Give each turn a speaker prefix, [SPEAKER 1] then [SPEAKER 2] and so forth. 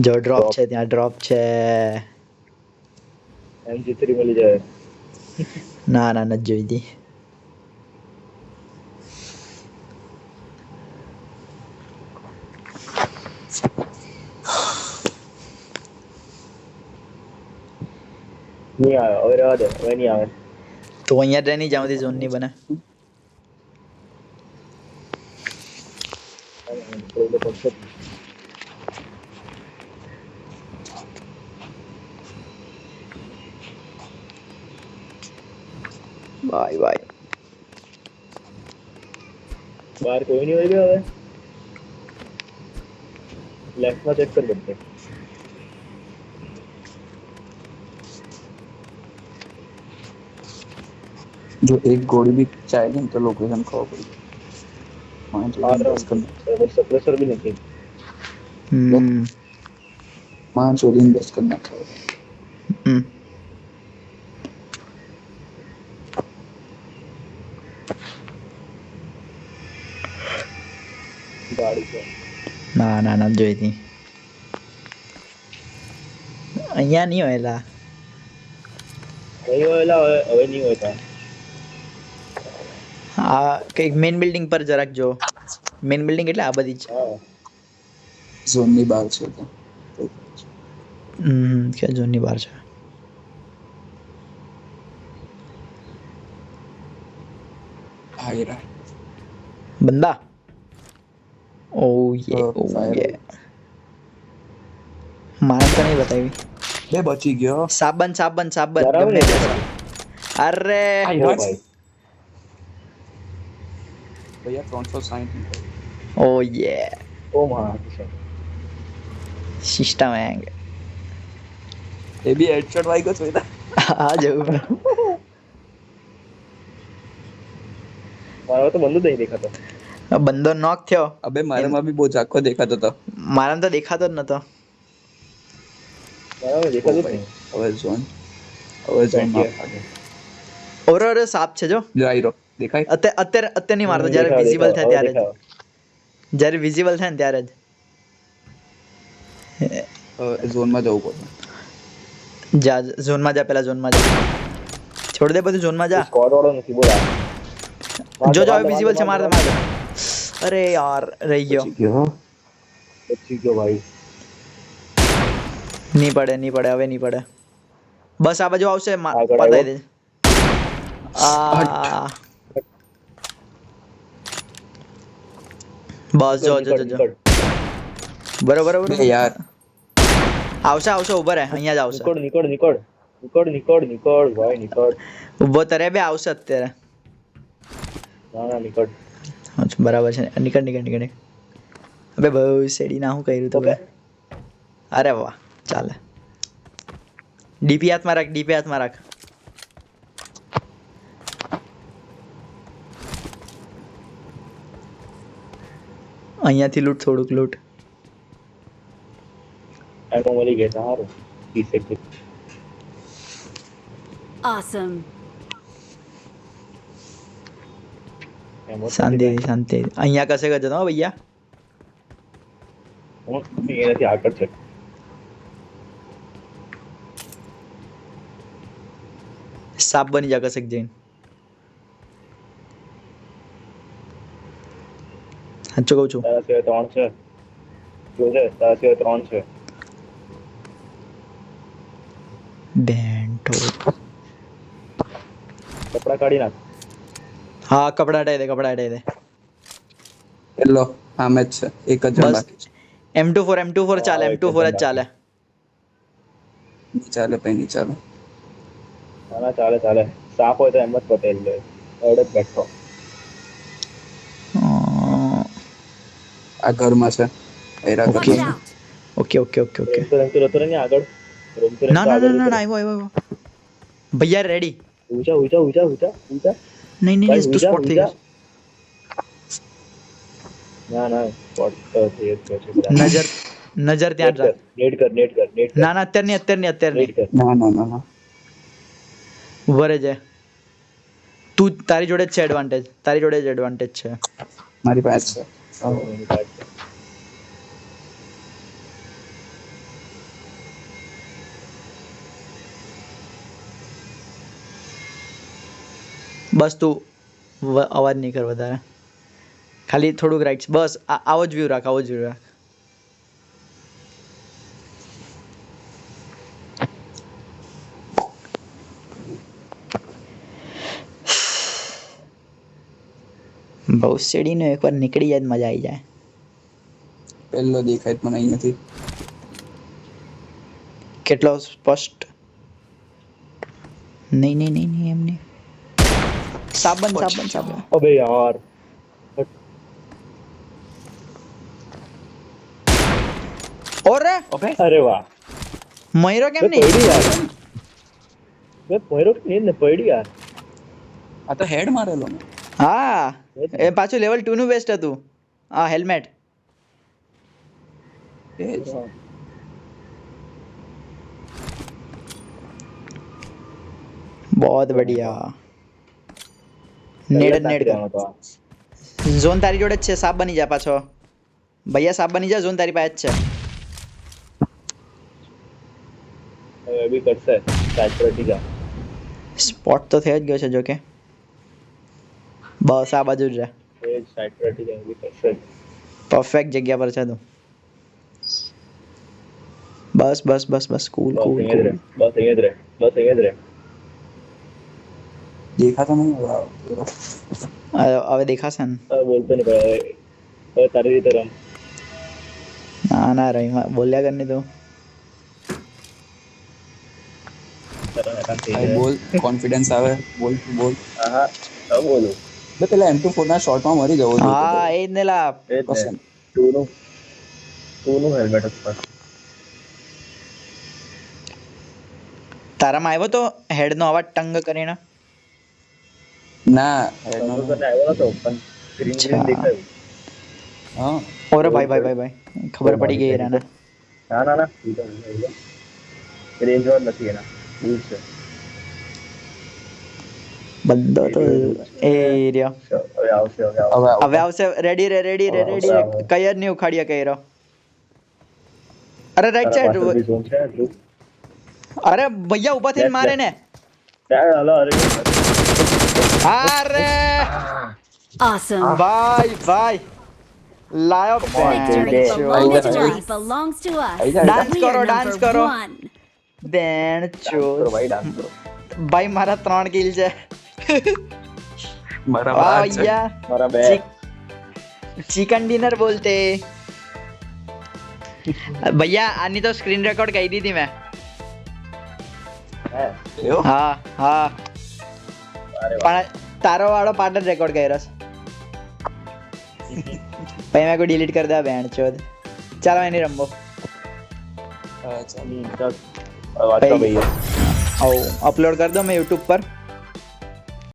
[SPEAKER 1] જો ડ્રોપ છે ત્યાં ડ્રોપ છે.
[SPEAKER 2] MG3 મળી જાય.
[SPEAKER 1] ના ના નથી જોઈતી.
[SPEAKER 2] નહીં આવે હવે રહેવા દે હવે નહીં આવે.
[SPEAKER 1] તો અહીંયા ટ્રેન જ્યાં સુધી ઝોન નહીં બને. Bye bye.
[SPEAKER 2] બહાર કોઈ નહીં હોય બે હવે. લેફ્ટમાં ચેક કર બધે.
[SPEAKER 3] जो एक गोली भी चाहिए तो लोकेशन खो गई.
[SPEAKER 2] सप्रेसर भी नहीं.
[SPEAKER 3] वहाँ चोरी इन्वेस्ट करना था.
[SPEAKER 2] ગાડી છે.
[SPEAKER 1] ના ના નથી જોઈતી. અહીંયા નહીં હોય લા.
[SPEAKER 2] નહીં હોય હવે નહીં હોય ત્યાં.
[SPEAKER 1] આ કંઈક મેઇન બિલ્ડિંગ પર જરાક જો. મેઇન બિલ્ડિંગ એટલે આ બધી જ.
[SPEAKER 2] હા
[SPEAKER 3] ઝોનની બહાર છે તો.
[SPEAKER 1] કે ઝોનની બહાર છે.
[SPEAKER 3] આવી રહ્યા.
[SPEAKER 1] બંદા. ઓ યે ઓ યે. મારે તો નહીં બતાવી.
[SPEAKER 3] બે બચી ગયો.
[SPEAKER 1] સાબન સાબન સાબન
[SPEAKER 2] બરાબર
[SPEAKER 1] ગમે તે.
[SPEAKER 2] છે.
[SPEAKER 1] અરે
[SPEAKER 2] ઓ ભાઈ
[SPEAKER 3] ભૈયા 360.
[SPEAKER 1] ઓ યે
[SPEAKER 2] ઓ માં
[SPEAKER 1] સિસ્ટમ હેંગ.
[SPEAKER 3] એ બી હેડશોટ વાગ્યો છે બેટા.
[SPEAKER 1] આ જવું.
[SPEAKER 2] મારો તો બંદો નહીં દેખાતો.
[SPEAKER 1] બંદો નોક થયો.
[SPEAKER 3] અબે મારામાં બી બહુ ઝાકો દેખાતો હતો.
[SPEAKER 1] મારામાં તો દેખાતો જ નતો.
[SPEAKER 2] બરાબર દેખાતો જ નહીં.
[SPEAKER 3] હવે ઝોન
[SPEAKER 1] ઓરો ઓરો સાપ છે જો.
[SPEAKER 3] જો આયરો દેખાય.
[SPEAKER 1] અત્યારે નહીં મારતો જ્યારે વિઝિબલ થાય ત્યારે જ. જ્યારે વિઝિબલ થાય ને ત્યારે જ.
[SPEAKER 3] ઝોનમાં જવું પડે.
[SPEAKER 1] જા ઝોનમાં જા પેલા ઝોનમાં જા. છોડ દે બધું ઝોનમાં જા.
[SPEAKER 2] સ્કોડ વાળો નથી બોલા.
[SPEAKER 1] જો જો વિઝિબલ છે માર માર. અરે યાર રહી ગયો.
[SPEAKER 2] પછી ગયો ભાઈ.
[SPEAKER 1] નહીં પડે હવે નહીં પડે. બસ આ બાજુ આવશે
[SPEAKER 2] આગળ
[SPEAKER 1] પતાઈ
[SPEAKER 2] આવ્યો.
[SPEAKER 1] દે. આ બસ જો જો જો બરોબર બરોબર.
[SPEAKER 3] બે યાર
[SPEAKER 1] આવશે ઉભા રહે અહીંયા જ આવશે.
[SPEAKER 2] નીકળ ભાઈ નીકળ.
[SPEAKER 1] ઉભો તરે બે આવશે અત્યારે.
[SPEAKER 2] ના નીકળ.
[SPEAKER 1] અચ્છા બરાબર છે. નીકળ. અબે બહુ સેડી ના હું કર્યું તો બે. અરે વાહ ચાલે. ડીપી હાથમાં રાખ. અહીંયાથી લૂટ થોડુંક લૂટ.
[SPEAKER 2] એમો મળી ગયા સારું. 30 સેકન્ડ.
[SPEAKER 4] Awesome.
[SPEAKER 1] શાંતિ અહીંયા કશે જતો હો ભૈયા.
[SPEAKER 2] હું એનાથી આગળ છે.
[SPEAKER 1] સાપ બની જા કશે જઈને. સાચું કહું છું.
[SPEAKER 2] તારા સિવાય 3 છે. જોજે તારા સિવાય 3 છે.
[SPEAKER 1] બેન્ટો.
[SPEAKER 2] કપડા કાઢી નાખ.
[SPEAKER 1] હા કપડા હટાઈ દે.
[SPEAKER 3] હેલો હા મેચ છે. એક જ
[SPEAKER 1] બસ.
[SPEAKER 3] બાકી છે.
[SPEAKER 1] M24 ચાલે. M24 જ ચાલે.
[SPEAKER 3] નહીં ચાલે ભાઈ નહીં ચાલે.
[SPEAKER 2] ના ચાલે. સાપ હોય તો એમ જ પટેલ લે. એવડે જ બેઠો.
[SPEAKER 3] આ ઘરમાં છે. એરા
[SPEAKER 4] Watch
[SPEAKER 1] Okay.
[SPEAKER 4] out.
[SPEAKER 1] ઓકે
[SPEAKER 2] રમતો નહીં આગળ.
[SPEAKER 1] ના આવ્યો. ભૈયા રેડી.
[SPEAKER 2] ઊંચા.
[SPEAKER 1] નહીં
[SPEAKER 2] ભાઈ,
[SPEAKER 1] તું સ્પોટ થઈ ગયો.
[SPEAKER 2] ના સ્પોટ થઈ ગયો છે.
[SPEAKER 1] નજર ત્યાં જ રાખ.
[SPEAKER 2] નેટ કર.
[SPEAKER 1] ના અત્યારે નહીં.
[SPEAKER 2] નેટ કર.
[SPEAKER 3] ના
[SPEAKER 1] ઉભો રહેજે. તું તારી જોડે જ છે એડવાન્ટેજ છે.
[SPEAKER 3] મારી પાસે છે.
[SPEAKER 1] બસ તું અવાજ નહીં કર વધારે, ખાલી થોડુંક રાઈટ, બસ આવો જ વ્યૂ રાખ, આવો જ વ્યૂ રાખ. બહુ સીડીનો એકવાર નીકળી જાય તો મજા આવી જાય.
[SPEAKER 3] પહેલો દેખાય જ મને અહીંયાથી.
[SPEAKER 1] કેટલો સ્પષ્ટ? નહીં નહીં નહીં નહીં, એમ નહીં. સાબન સાબન સાબન.
[SPEAKER 2] अबे यार
[SPEAKER 1] ઓરે
[SPEAKER 2] अरे वाह
[SPEAKER 1] મયરો કેમ
[SPEAKER 2] मैं
[SPEAKER 1] નહીં?
[SPEAKER 2] पड़ी यार मैं पोयरो की नींद में पड़ी यार
[SPEAKER 3] આ તો હેડ મારેલો ને.
[SPEAKER 1] હા એ પાછું લેવલ 2 નું બેસ્ટ હતું. આ હેલ્મેટ
[SPEAKER 3] એ જ.
[SPEAKER 1] बहुत बढ़िया. નેડ નેડ
[SPEAKER 2] जाना था
[SPEAKER 1] ઝોન તારી જોડે જ છે, સાપ બની જા પાછો. ભૈયા સાપ બની જા, ઝોન તારી પાસે જ છે.
[SPEAKER 2] अभी कट से सैचुरेटी का
[SPEAKER 1] સ્પોટ તો થઈ જ ગયો છે જો કે. બસ આ બાજુ જ રહે,
[SPEAKER 2] ये सैचुरेटी का अभी कट से
[SPEAKER 1] પરફેક્ટ જગ્યા પર છે તું. બસ બસ બસ બસ, કુલ
[SPEAKER 2] बस
[SPEAKER 1] કુલ
[SPEAKER 2] ये रहे बस ये रहे बस ये रहे
[SPEAKER 3] દેખાતો નહીં હવે.
[SPEAKER 1] હવે દેખાશે ને?
[SPEAKER 2] बोलते नहीं पड़ा और तारी रीते रम
[SPEAKER 1] ના ના રહી બોલ્યા કર નહીં તું.
[SPEAKER 3] ભાઈ બોલ, કોન્ફિડન્સ આવે. બોલ બોલ.
[SPEAKER 2] हाँ अब बोलो
[SPEAKER 3] બે પેલા M24 ના શોર્ટમાં મરી જવો જોઈએ.
[SPEAKER 1] હા એ જ ને લા.
[SPEAKER 3] કસમ.
[SPEAKER 2] दोनों हेलमेट पर
[SPEAKER 1] તારામાં આવ્યો તો હેડ નો અવાજ ટંગ કરીને?
[SPEAKER 3] ના
[SPEAKER 2] दोनों करने आया ना तो अपन ग्रीन
[SPEAKER 1] अच्छा।
[SPEAKER 2] ग्रीन देखा है
[SPEAKER 3] હા
[SPEAKER 1] ઓરે ભાઈ ભાઈ ભાઈ ભાઈ, ખબર પડી ગઈ રાના.
[SPEAKER 2] ना ना ना रेंज और नहीं है ना दूर से
[SPEAKER 1] બંદો તો એ રહ્યો.
[SPEAKER 2] अबे आओ से
[SPEAKER 3] હવે
[SPEAKER 1] હવે આવશે. રેડી રે રેડી રે રેડી રે. કઈ જ નહીં ઉખાડીએ કઈ રહ્યો. અરે રાઈટ સાઈડ.
[SPEAKER 2] जोन से है
[SPEAKER 1] અરે ભૈયા ઉભા થઈને મારે ને.
[SPEAKER 2] यार हेलो अरे
[SPEAKER 1] અરે
[SPEAKER 4] Awesome.
[SPEAKER 1] ભાઈ ભાઈ લાયો
[SPEAKER 4] Victory belongs to us. Belongs to us.
[SPEAKER 3] આવી જા,
[SPEAKER 1] Dance
[SPEAKER 4] We
[SPEAKER 1] કરો,
[SPEAKER 4] are
[SPEAKER 1] dance
[SPEAKER 4] number
[SPEAKER 1] કરો.
[SPEAKER 4] one.
[SPEAKER 1] બેન
[SPEAKER 2] करो
[SPEAKER 1] ચો.
[SPEAKER 2] भाई डांस करो
[SPEAKER 1] ભાઈ મારા 3 કિલ છે.
[SPEAKER 3] બરાબર
[SPEAKER 1] વાહ
[SPEAKER 3] આ છે.
[SPEAKER 1] યાર,
[SPEAKER 2] हमारा बैग
[SPEAKER 1] ચિકન ડિનર બોલતે. ભૈયા આની તો સ્ક્રીન રેકોર્ડ કરી દીધી મેં.
[SPEAKER 2] है
[SPEAKER 3] એવો?
[SPEAKER 1] હા હા,
[SPEAKER 2] अरे वाह
[SPEAKER 1] પણ તારો વાળો પાર્ટ જ રેકોર્ડ કર્યો છે. પછી મેં કોઈ ડિલીટ કરી દે બેન ચોદ. ચાલો એની રમવો.
[SPEAKER 3] હા, ચાલ.
[SPEAKER 2] चल अब आज का भैया
[SPEAKER 1] આવો અપલોડ કરી દો મેં યુટ્યુબ પર.